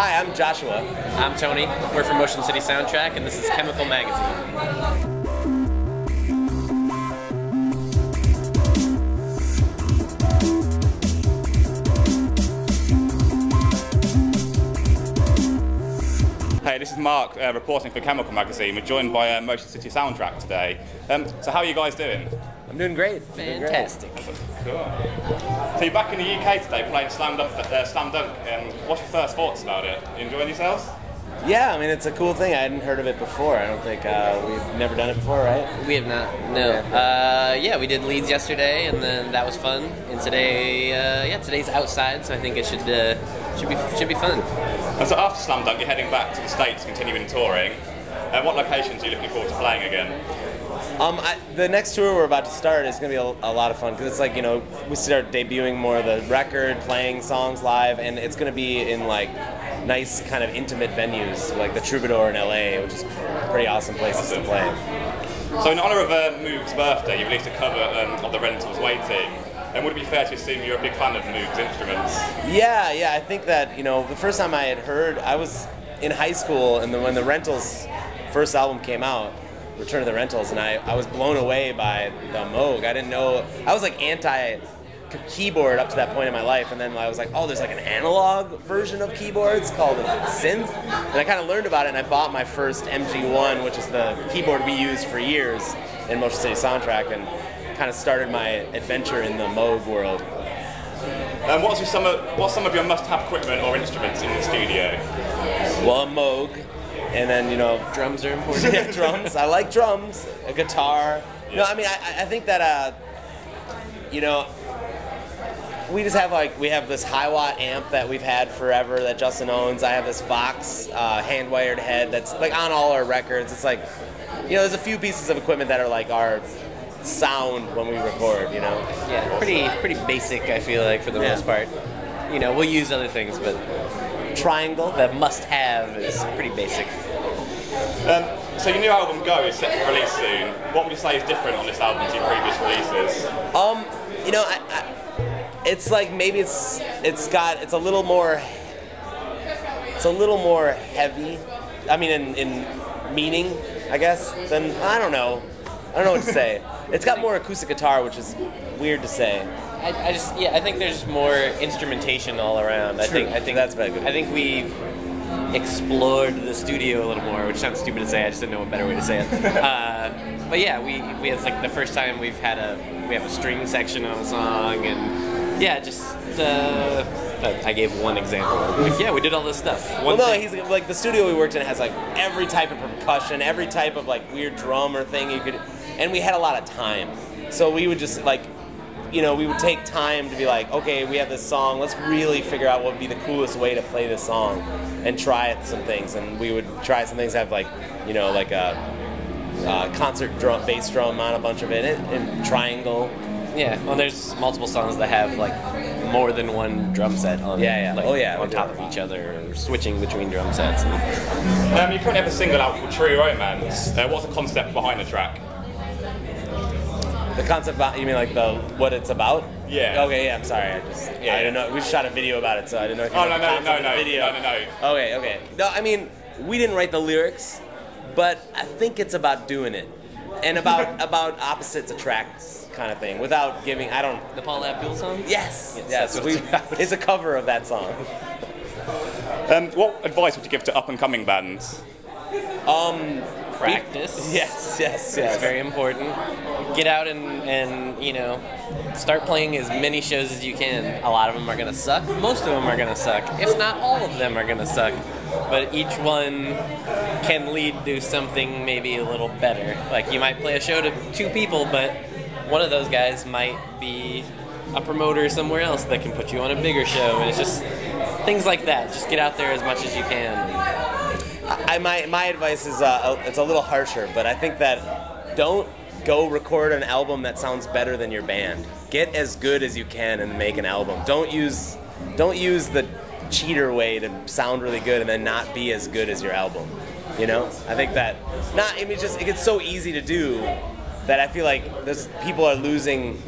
Hi, I'm Joshua. I'm Tony. We're from Motion City Soundtrack, and this is Chemical Magazine. Hey, this is Mark reporting for Chemical Magazine. We're joined by Motion City Soundtrack today. So how are you guys doing? I'm doing great. Fantastic. Cool. So you're back in the UK today playing Slam Dunk. What's your first thoughts about it? You enjoying yourselves? Yeah, I mean, it's a cool thing. I hadn't heard of it before. I don't think we've never done it before, right? We have not. No. Yeah, we did Leeds yesterday, and then that was fun. And today, today's outside, so I think it should be fun. And so after Slam Dunk, you're heading back to the States, continuing touring. What locations are you looking forward to playing again? The next tour we're about to start is going to be a lot of fun because it's like, you know, we start debuting more of the record, playing songs live, and it's going to be in like nice kind of intimate venues like the Troubadour in LA, which is pretty awesome places to play. So in honour of Moog's birthday, you released a cover of the Rentals Waiting. And would it be fair to assume you're a big fan of Moog's instruments? Yeah, I think that, you know, the first time I had heard, I was in high school, and when the Rentals first album came out, Return of the Rentals, and I was blown away by the Moog. I didn't know, I was like anti-keyboard up to that point in my life, and then I was like, oh, there's like an analog version of keyboards called a synth, and I kind of learned about it, and I bought my first MG1, which is the keyboard we used for years in Motion City Soundtrack, and kind of started my adventure in the Moog world. What's some of your must-have equipment or instruments in the studio? Well, a Moog, and then, you know, Drums are important. Yeah, drums. I like drums. A guitar. Yeah. No, I mean, I think that you know, we just have we have this high watt amp that we've had forever that Justin owns. I have this Vox hand wired head that's like on all our records. It's like, you know, there's a few pieces of equipment that are like our sound when we record, you know. Yeah, pretty basic, I feel like, for the most part. You know, we'll use other things, but Triangle, the must-have is pretty basic. So your new album Go is set for release soon. What would you say is different on this album to your previous releases? You know, it's like maybe it's a little more heavy. I mean, in meaning, I guess. Than I don't know what to say. It's got more acoustic guitar, which is weird to say. I think there's more instrumentation all around. True. I think that's very good. I think we explored the studio a little more, which sounds stupid to say. I just didn't know a better way to say it. But yeah, we it's like the first time we have a string section on a song, and yeah, just I gave one example. Like, yeah, we did all this stuff. He's like the studio we worked in has like every type of percussion, every type of like weird drum or thing you could, and we had a lot of time, so we would just like, you know, we would take time to be like, okay, we have this song, let's really figure out what would be the coolest way to play this song and try some things. And we would try some things that have like, you know, like a concert drum, bass drum on a bunch of it, and triangle. Yeah, well, there's multiple songs that have like more than one drum set on. Yeah. Like, on top of each other, or switching between drum sets. You currently have a single out called True Romance. What's the concept behind the track? The concept about, you mean like what it's about? Yeah. Okay, yeah, I'm sorry. I didn't know. We shot a video about it, so I didn't know if you No. video. No. Okay. No, I mean, we didn't write the lyrics, but I think it's about doing it. And about opposites attract kind of thing, without giving, The Paul Abdul song? Yes. That's what it's about. It's a cover of that song. What advice would you give to up-and-coming bands? Practice. Yes. It's very important. Get out and you know, start playing as many shows as you can. A lot of them are gonna suck. Most of them are gonna suck. If not all of them are gonna suck. But each one can lead to something maybe a little better. Like, you might play a show to 2 people, but one of those guys might be a promoter somewhere else that can put you on a bigger show. And it's just things like that. Just get out there as much as you can. My advice is it's a little harsher, but I think that don't go record an album that sounds better than your band. Get as good as you can and make an album. Don't use the cheater way to sound really good and then not be as good as your album. You know, I think that it gets so easy to do that I feel like people are losing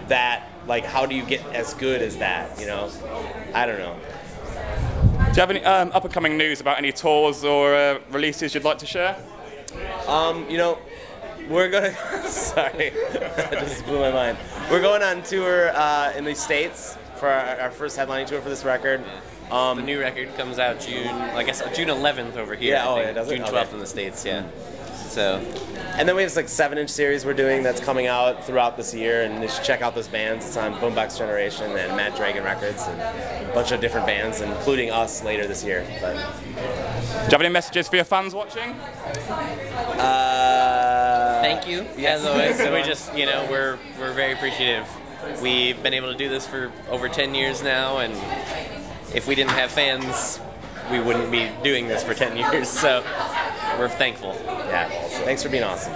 that. Like, how do you get as good as that? You know, I don't know. you have any up-and-coming news about any tours or releases you'd like to share? You know, we're gonna. Sorry, that just blew my mind. We're going on tour in the States for our first headlining tour for this record. The new record comes out June 11th over here. Yeah, I think. does it? June 12th in the States, yeah. So. And then we have this 7-inch series we're doing that's coming out throughout this year, and you should check out those bands. It's on Boombox Generation and Mad Dragon Records and a bunch of different bands, including us later this year. But. Do you have any messages for your fans watching? Thank you, as always. So we just, we're very appreciative. We've been able to do this for over 10 years now, and if we didn't have fans, we wouldn't be doing this for 10 years. So we're thankful. Yeah. Thanks for being awesome.